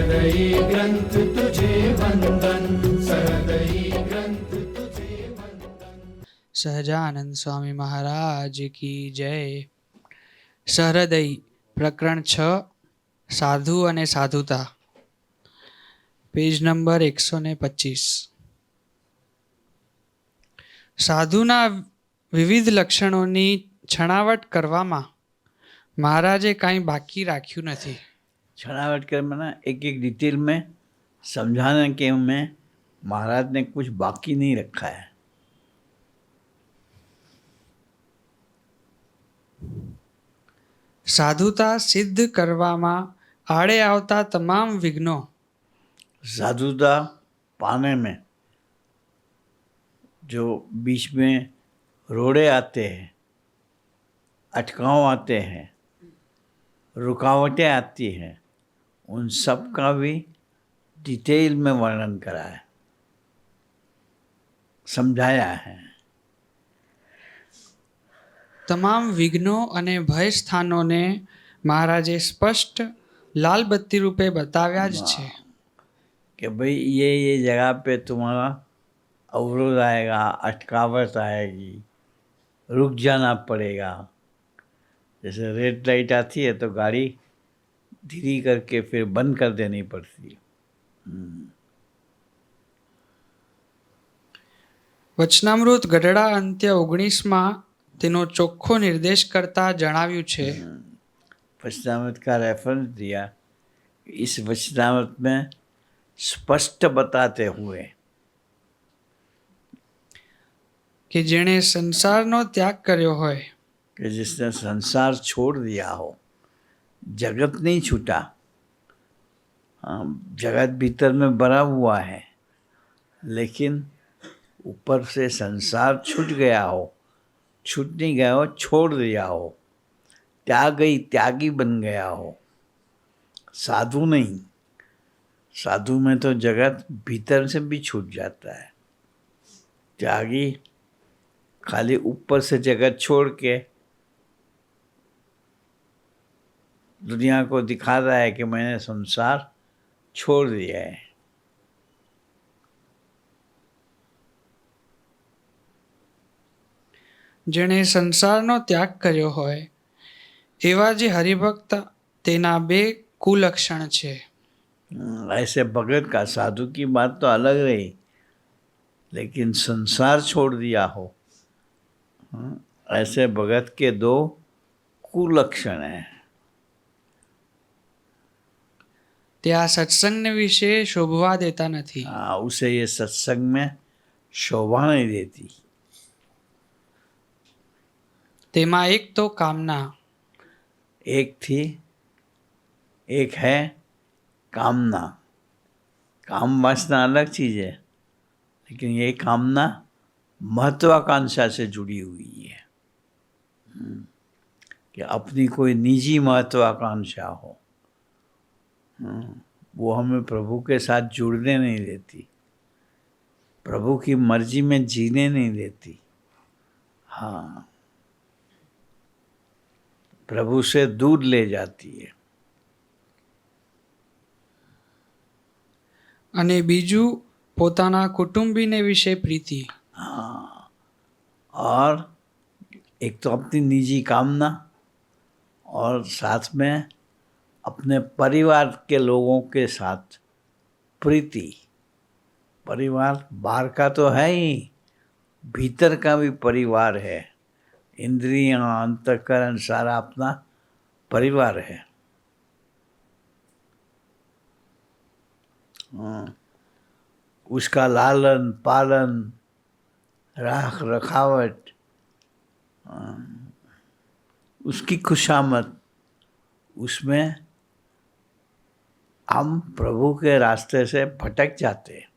सहृदयी ग्रंथ तुझे वंदन, सहृदयी ग्रंथ तुझे वंदन। સહજાનંદ સ્વામી મહારાજ કી જય. સહૃદય પ્રકરણ 6 સાધુ અને સાધુતા, પેજ નંબર 125. સાધુના વિવિધ લક્ષણોની છણાવટ કરવામાં મહારાજે કાંઈ બાકી રાખ્યું નથી. छनावट कर मना एक एक डिटेल में समझाने के में महाराज ने कुछ बाकी नहीं रखा है. સાધુતા સિદ્ધ કરવામાં આડે આવતા તમામ વિઘ્નો साधुता पाने में जो बीच में रोड़े आते हैं, अटकाव आते हैं, रुकावटें आती हैं, उन सब का भी डिटेल में वर्णन करा है, समझाया है. તમામ વિઘ્નો અને ભય સ્થાનોને મહારાજે સ્પષ્ટ લાલ બત્તી રૂપે બતાવ્યા જ છે. कि भाई ये जगह पे तुम्हारा अवरोध आएगा, अटकावट आएगी, रुक जाना पड़ेगा. जैसे रेड लाइट आती है तो गाड़ी धीरे करके फिर बंद कर देनी पड़ती है. વચનામૃત ગઢડા અંત્ય 19માં તેનો ચોખ્ખો નિર્દેશ કરતા જણાવ્યું છે. वचनामृत का रेफरेंस दिया. इस वचनामृत में स्पष्ट बताते हुए કે જેણે સંસારનો ત્યાગ કર્યો હોય, कि जिसने संसार छोड़ दिया हो, जगत नहीं छूटा. हाँ, जगत भीतर में भरा हुआ है, लेकिन ऊपर से संसार छूट गया हो, छूट नहीं गया हो, छोड़ दिया हो, त्यागी बन गया हो. साधु नहीं, साधु में तो जगत भीतर से भी छूट जाता है. त्यागी खाली ऊपर से जगत छोड़ के दुनिया को दिखा रहा है कि मैंने संसार छोड़ दिया है. જેણે સંસારનો ત્યાગ કર્યો હોય એવા જે હરિભક્ત તેના બે કુલક્ષણ છે. ऐसे भगत का, साधु की बात तो अलग रही, लेकिन संसार छोड़ दिया हो, ऐसे भगत के दो कुलक्षण हैं. તે આ સત્સંગને વિશે શોભવા દેતા નથી. उसे ये सत्संग में शोभा नहीं देती. તેમાં એક તો કામના, एक है कामना. काम वासना अलग चीज है, लेकिन ये कामना महत्वाकांक्षा से जुड़ी हुई है. कि अपनी कोई निजी महत्वाकांक्षा हो, वो हमें प्रभु के साथ जुड़ने नहीं देती, प्रभु की मर्जी में जीने नहीं देती. हाँ, प्रभु से दूर ले जाती है. અને બીજું પોતાના કુટુંબીને વિશે પ્રીતિ. हाँ, और एक तो अपनी निजी कामना, और साथ में अपने परिवार के लोगों के साथ प्रीति. परिवार बाहर का तो है ही, भीतर का भी परिवार है. इंद्रियां, अंतःकरण सारा अपना परिवार है. उसका लालन पालन, राख रखावट, उसकी खुशामद, उसमें हम प्रभु के रास्ते से भटक जाते हैं.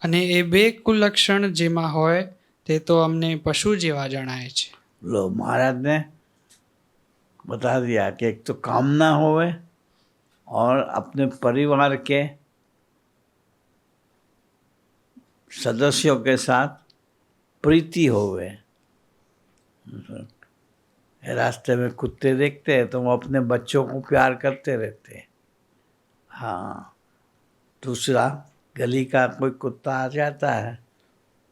અને એ બે કુલક્ષણ જેમાં હોય તે તો અમને પશુ જેવા જણાય છે. लो, महाराज ने बता दिया कि एक तो कामना होवे, और अपने परिवार के सदस्यों के साथ प्रीति होवे. रास्ते में कुत्ते देखते हैं तो वो अपने बच्चों को प्यार करते रहते हैं। हाँ, दूसरा गली का कोई कुत्ता आ जाता है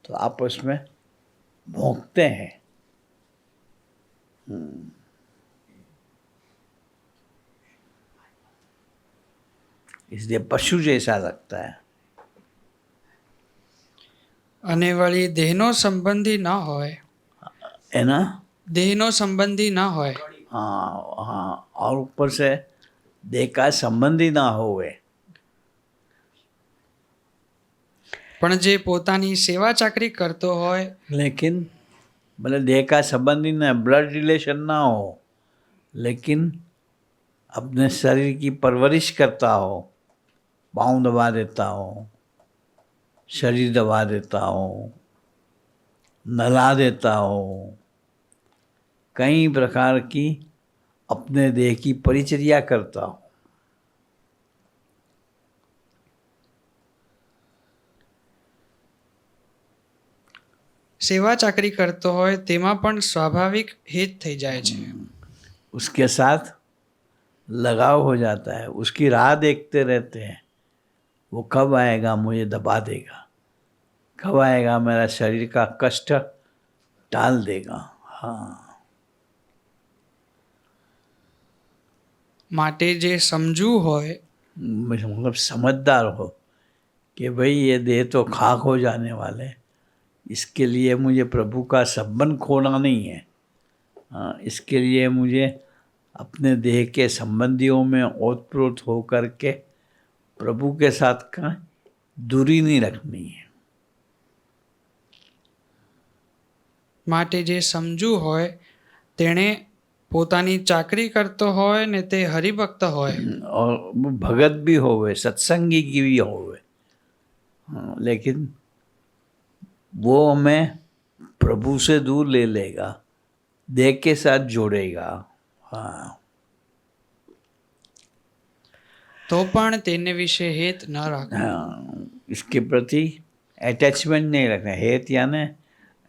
तो आपस में भौंकते हैं। इसलिए पशु जैसा लगता है। અને વળી દેહનો સંબંધી ન હોય, है ना? દેહનો સંબંધી ન હોય, हाँ हाँ, और ऊपर से देह का संबंधी ना होवे। પણ જે પોતાની સેવા ચાકરી કરતો હોય, लेकिन भले देह का संबंधी ना, ब्लड रिलेशन ना हो, लेकिन अपने शरीर की परवरिश करता हो, पाँव दबा देता हो, शरीर दबा देता हो, नहला देता हो, कई प्रकार की अपने देह की परिचर्या करता हो, સેવા ચાકરી કરતો હોય તેમાં પણ સ્વાભાવિક હેત થઈ જાય છે. उसके साथ लगाव हो जाता है, उसकी राह देखते रहते हैं, वो कब आएगा मुझे दबा देगा, कब आएगा मेरा शरीर का कष्ट टाल देगा। हाँ, માટે જે સમજવું હોય मतलब समझदार हो कि भाई ये देह तो खाक हो जाने वाले, इसके लिए मुझे प्रभु का संबंध खोना नहीं है। हाँ, इसके लिए मुझे अपने देह के संबंधियों में ओतप्रोत हो करके प्रभु के साथ का दूरी नहीं रखनी है। માટે જે સમજવું હોય તેણે પોતાની ચાકરી કરતો હોય ને તે હરિભક્ત હોય, और वो भगत भी होवे, सत्संगी की भी होवे। हाँ, लेकिन वो हमें प्रभु से दूर ले लेगा, देह के साथ जोड़ेगा। हाँ, તો પણ તેને વિશે હેત ન રાખવું. हाँ, इसके प्रति अटैचमेंट नहीं रखना है। हेत यानी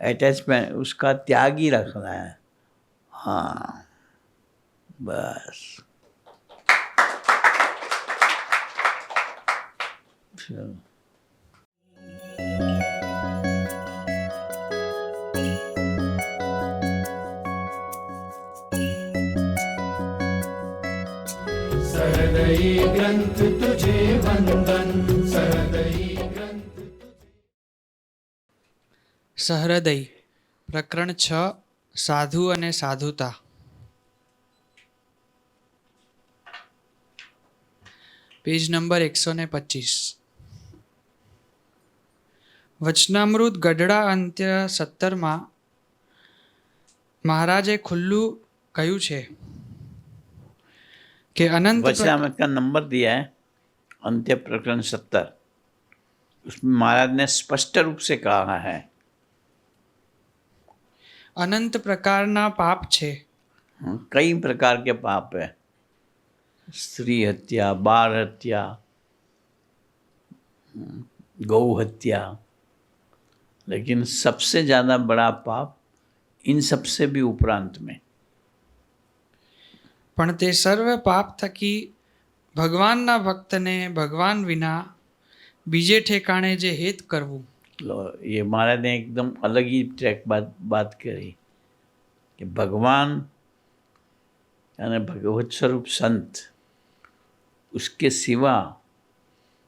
अटैचमेंट, उसका त्याग ही रखना है। हाँ, बस। चलो। सहृदयी ग्रंथ तुझे वंदन, सहृदयी ग्रंथ। સહૃદય પ્રકરણ 6 સાધુ અને સાધુતા. Page number 125. વચનામૃત ગઢડા અંત્ય 17માં મહારાજે ખુલ્લું કહ્યું છે કે અનંત वचनामृत का नंबर दिया है अंत्य प्रकरण 17। उसमें महाराज ने स्पष्ट रूप से कहा है અનંત પ્રકારના પાપ છે. कई प्रकार के पाप है, स्त्री हत्या, बाल हत्या, गौ हत्या, लेकिन सबसे ज़्यादा बड़ा पाप इन सबसे भी उपरांत में, પણ તે સર્વ પાપ થકી ભગવાનના ભક્તને ભગવાન વિના બીજે ઠેકાણે જે હેત કરવું. लो ये महाराज ने एकदम अलग ही ट्रैक बात करी कि भगवान यानी भगवत स्वरूप संत, उसके सिवा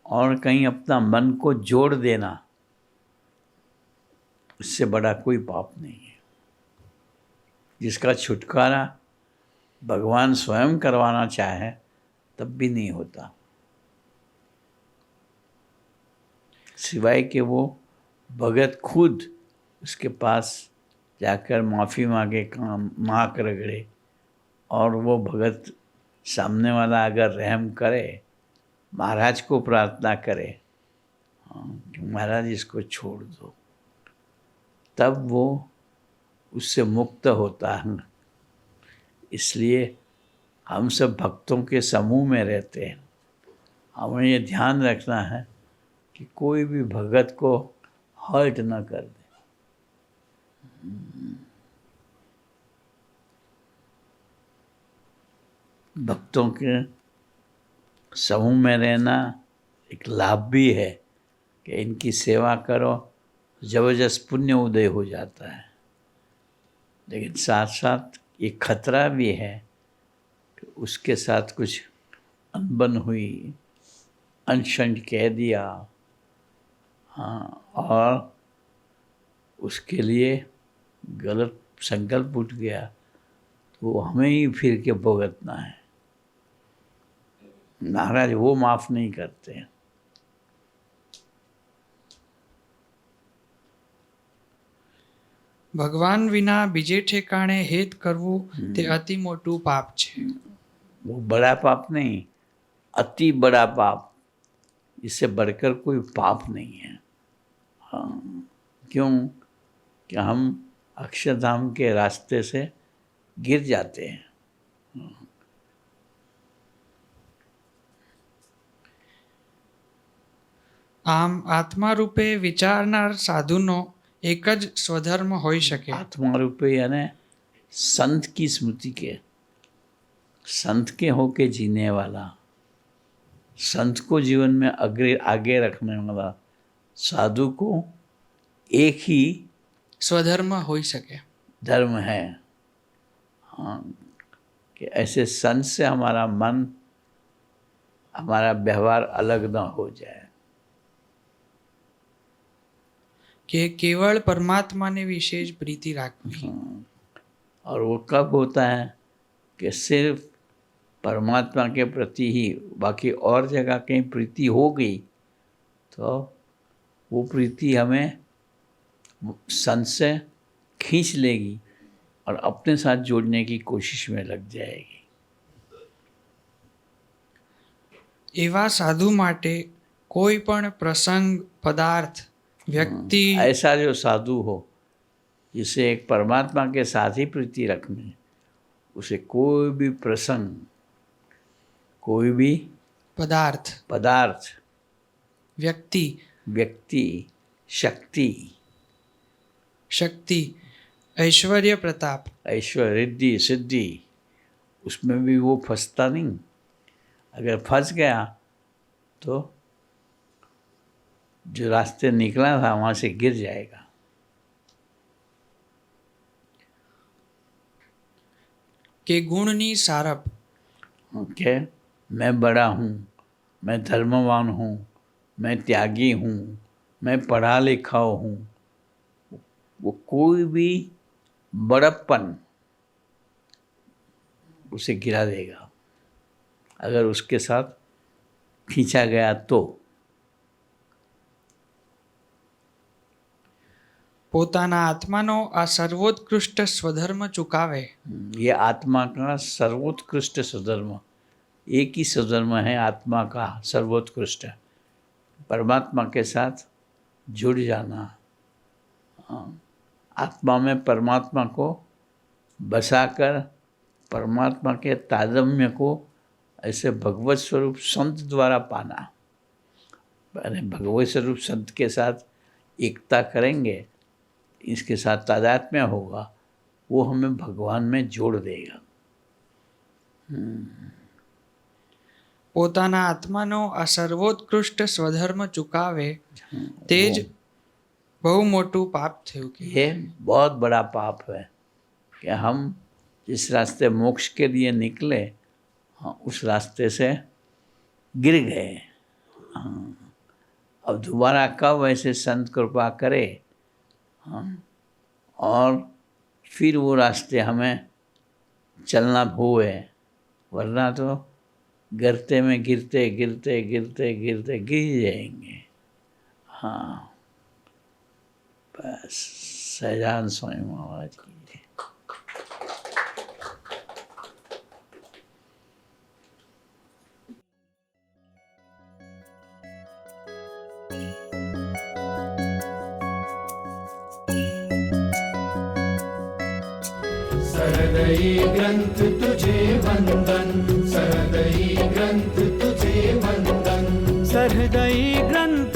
और कहीं अपना मन को जोड़ देना, उससे बड़ा कोई पाप नहीं है। जिसका छुटकारा भगवान स्वयं करवाना चाहे तब भी नहीं होता, सिवाय कि वो भगत खुद उसके पास जाकर माफ़ी मांगे, काम नाक रगड़े, और वो भगत सामने वाला अगर रहम करे, महाराज को प्रार्थना करे, हाँ, कि महाराज इसको छोड़ दो, तब वो उससे मुक्त होता है। इसलिए हम सब भक्तों के समूह में रहते हैं, हमें ये ध्यान रखना है कि कोई भी भगत को हर्ट ना कर दे। भक्तों के समूह में रहना एक लाभ भी है कि इनकी सेवा करो, जबरदस्त पुण्य उदय हो जाता है। लेकिन साथ साथ ये खतरा भी है कि उसके साथ कुछ अनबन हुई, अनशन कह दिया, हाँ, और उसके लिए गलत संकल्प उठ गया तो वो हमें ही फिर के भुगतना है। महाराज वो माफ नहीं करते। ભગવાન વિના બીજે ઠેકાણે હેત કરવું તે અતિ મોટું પાપ છે। वो बड़ा पाप नहीं, अति बड़ा पाप, इससे बढ़कर कोई पाप नहीं है। हाँ, क्यों कि हम अक्षरधाम के रास्ते से गिर जाते हैं। આમ આત્મા રૂપે વિચારનાર સાધુનો એક જ સ્વધર્મ હોઈ શકે। आत्मा रूपे यानी संत की स्मृति के, संत के होके जीने वाला, संत को जीवन में आगे रखने वाला साधु को एक ही સ્વધર્મ હોઈ શકે। धर्म है। हाँ, कि ऐसे संत से हमारा मन, हमारा व्यवहार अलग ना हो जाए। કે કેવળ પરમાત્માને વિશે જ પ્રીતિ રાખવી। और वो कब होता है कि सिर्फ परमात्मा के प्रति ही, बाकी और जगह कहीं प्रीति हो गई तो वो प्रीति हमें संत से खींच लेगी और अपने साथ जोड़ने की कोशिश में लग जाएगी। એવા સાધુ માટે કોઈ પણ પ્રસંગ, પદાર્થ, વ્યક્તિ, ऐसा जो साधु हो जिसे एक परमात्मा के साथ ही प्रीति रखनी, उसे कोई भी प्रसंग, कोई भी પદાર્થ, વ્યક્તિ, શક્તિ, ऐश्वर्य प्रताप, ऐश्वर्य, रिद्धि, सिद्धि, उसमें भी वो फंसता नहीं। अगर फंस गया तो जो रास्ते निकला था वहाँ से गिर जाएगा। के गुणनी सारप, ओके, मैं बड़ा हूँ, मैं धर्मवान हूँ, मैं त्यागी हूँ, मैं पढ़ा लिखा हूँ, वो कोई भी बड़प्पन उसे गिरा देगा अगर उसके साथ खींचा गया तो। પોતાના આત્માનો આ સર્વોત્કૃષ્ટ સ્વધર્મ ચૂકાવે। ये आत्मा का सर्वोत्कृष्ट स्वधर्म, एक ही स्वधर्म है आत्मा का सर्वोत्कृष्ट, परमात्मा के साथ जुड़ जाना। आत्मा में परमात्मा को बसाकर परमात्मा के तारतम्य को ऐसे भगवत स्वरूप संत द्वारा पाना। अरे भगवत स्वरूप संत के साथ एकता करेंगे, इसके साथ तादात्म्य होगा, वो हमें भगवान में जोड़ देगा। પોતાના આત્માનો આ સર્વોત્કૃષ્ટ સ્વધર્મ ચૂકાવે તે જ બહુ મોટું પાપ થયું। કે ये बहुत बड़ा पाप है कि हम जिस रास्ते मोक्ष के लिए निकले, हाँ, उस रास्ते से गिर गए। हाँ, अब दोबारा कब ऐसे संत कृपा करे, हाँ, और फिर वो रास्ते हमें चलना हुए, वरना तो गिरते में गिरते गिरते गिरते गिरते गिर जाएंगे। हाँ, बस सहजान स्वामी महाराज की जय। सहृदयी ग्रंथ तुझे वंदन, सहृदयी ग्रंथ तुझे वंदन, सहृदयी ग्रंथ